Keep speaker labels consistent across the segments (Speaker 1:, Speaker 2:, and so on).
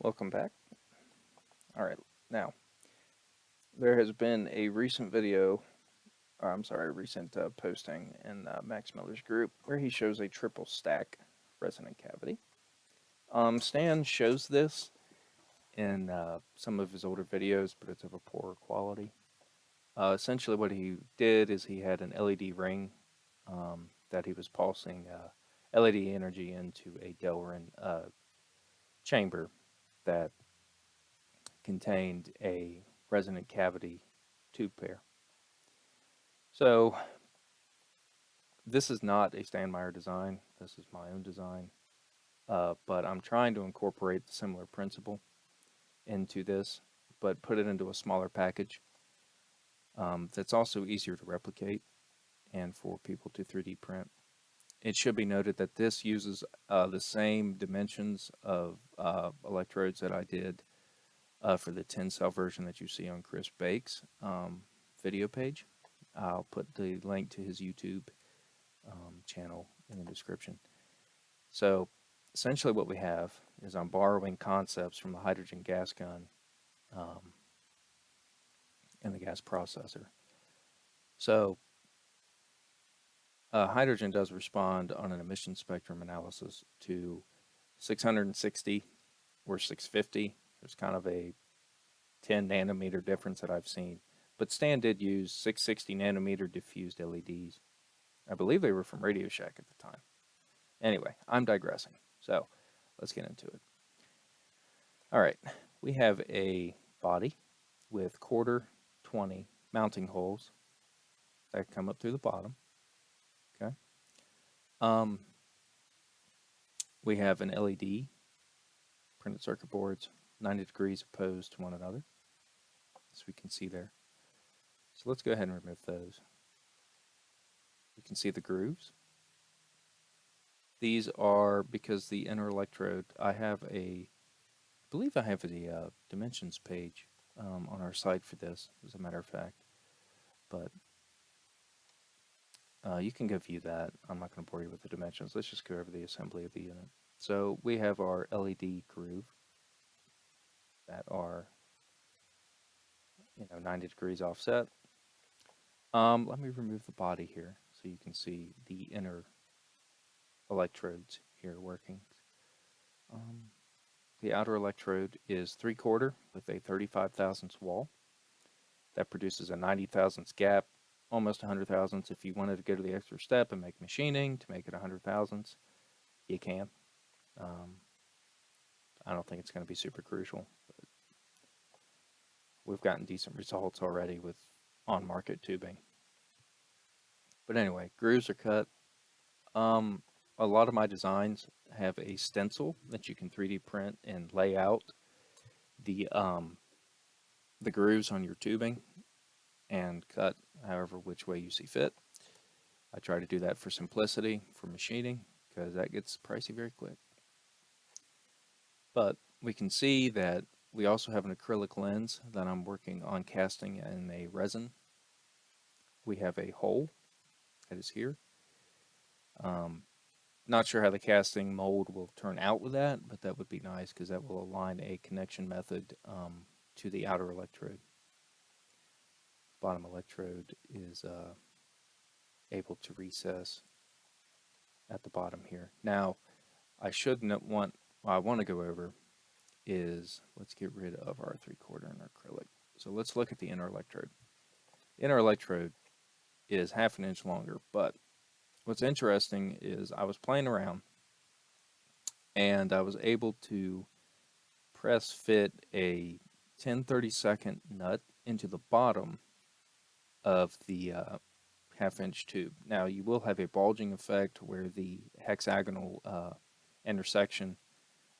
Speaker 1: Welcome back. Alright, now, there has been a recent video, or I'm sorry, a recent posting in Max Miller's group where he shows a triple stack resonant cavity. Stan shows this in some of his older videos, but it's of a poorer quality. Essentially what he did is he had an LED ring that he was pulsing LED energy into a Delrin chamber that contained a resonant cavity tube pair. So this is not a Stan Meyer design. This is my own design, but I'm trying to incorporate the similar principle into this, but put it into a smaller package that's also easier to replicate and for people to 3D print. It should be noted that this uses the same dimensions of electrodes that I did for the 10-cell version that you see on Chris Bake's video page. I'll put the link to his YouTube channel in the description. So essentially what we have is I'm borrowing concepts from the hydrogen gas gun and the gas processor. So hydrogen does respond on an emission spectrum analysis to 660 or 650. There's kind of a 10 nanometer difference that I've seen. But Stan did use 660 nanometer diffused LEDs. I believe they were from Radio Shack at the time. Anyway, I'm digressing. So let's get into it. All right, we have a body with quarter 20 mounting holes that come up through the bottom. Okay. We have an LED, printed circuit boards, 90 degrees opposed to one another, as we can see there. So let's go ahead and remove those. You can see the grooves. These are because the inner electrode, I believe I have a dimensions page on our site for this, as a matter of fact. But you can go view that. I'm not going to bore you with the dimensions. Let's just go over the assembly of the unit. So we have our LED groove that are 90 degrees offset. Let me remove the body here so you can see the inner electrodes here working. The outer electrode is 3/4 with a 35 thousandths wall. That produces a 90 thousandths gap, almost 100 thousandths. If you wanted to go to the extra step and make machining to make it 100 thousandths, you can. I don't think it's going to be super crucial, but we've gotten decent results already with on-market tubing. But anyway, grooves are cut. A lot of my designs have a stencil that you can 3D print and lay out the grooves on your tubing and cut however which way you see fit. I try to do that for simplicity, for machining, because that gets pricey very quick. But we can see that we also have an acrylic lens that I'm working on casting in a resin. We have a hole that is here. Not sure how the casting mold will turn out with that, but that would be nice because that will align a connection method to the outer electrode. Bottom electrode is able to recess at the bottom here. Now, I want to go over is, let's get rid of our 3/4 and our acrylic. So let's look at the inner electrode. The inner electrode is 1/2 inch longer, but what's interesting is I was playing around and I was able to press fit a 10/32 nut into the bottom of the 1/2 inch tube. Now you will have a bulging effect where the hexagonal intersection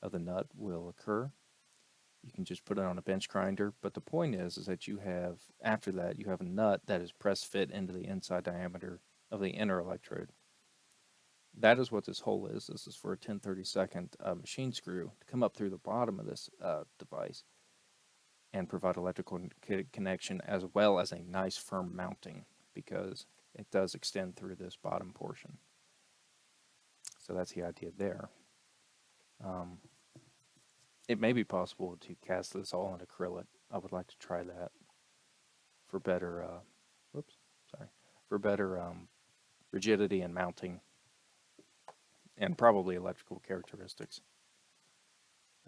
Speaker 1: of the nut will occur. You can just put it on a bench grinder, but the point is that you have, after that, you have a nut that is press fit into the inside diameter of the inner electrode. That is what this hole is. This is for a 10/32 machine screw to come up through the bottom of this device and provide electrical connection as well as a nice firm mounting, because it does extend through this bottom portion. So that's the idea there. it may be possible to cast this all in acrylic. I would like to try that for better, for better rigidity and mounting, and probably electrical characteristics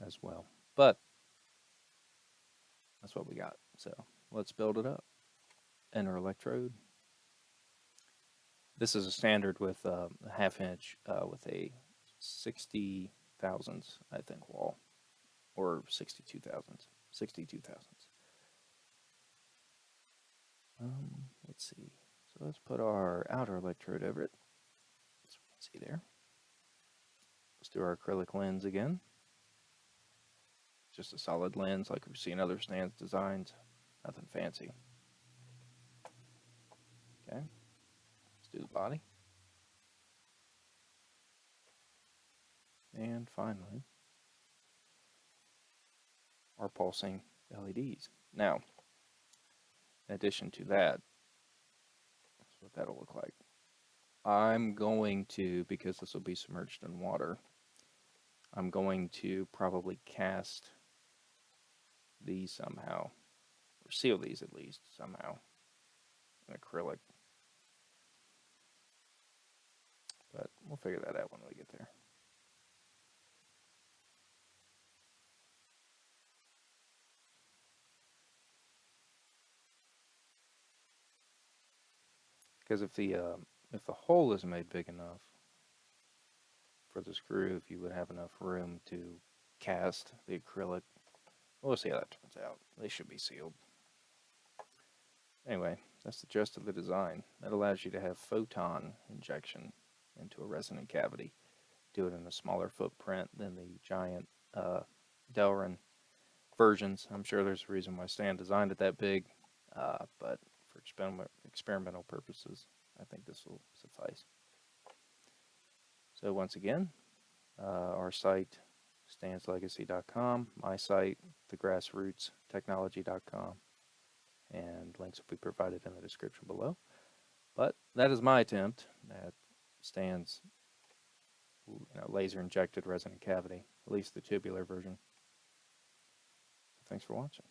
Speaker 1: as well. But that's what we got. So let's build it up. Enter electrode. This is a standard with a half-inch with a 60 thousandths, I think, wall, or 62 thousandths. 62 thousandths. Let's see. So let's put our outer electrode over it. So we can see there. Let's do our acrylic lens again. Just a solid lens like we've seen other stands designs. Nothing fancy. Okay. Let's do the body. And finally, our pulsing LEDs. Now, in addition to that, that's what that'll look like. I'm going to, because this will be submerged in water, I'm going to probably cast these somehow, or seal these at least somehow in acrylic. But we'll figure that out when we get there. Because if the hole is made big enough for this groove, you would have enough room to cast the acrylic. We'll see how that turns out. They should be sealed. Anyway, that's the gist of the design. That allows you to have photon injection into a resonant cavity. Do it in a smaller footprint than the giant Delrin versions. I'm sure there's a reason why Stan designed it that big, but for experimental purposes, I think this will suffice. So once again, our site, stanslegacy.com, my site, thegrassrootstechnology.com, and links will be provided in the description below. But that is my attempt at Stan's laser injected resonant cavity, at least the tubular version. Thanks for watching.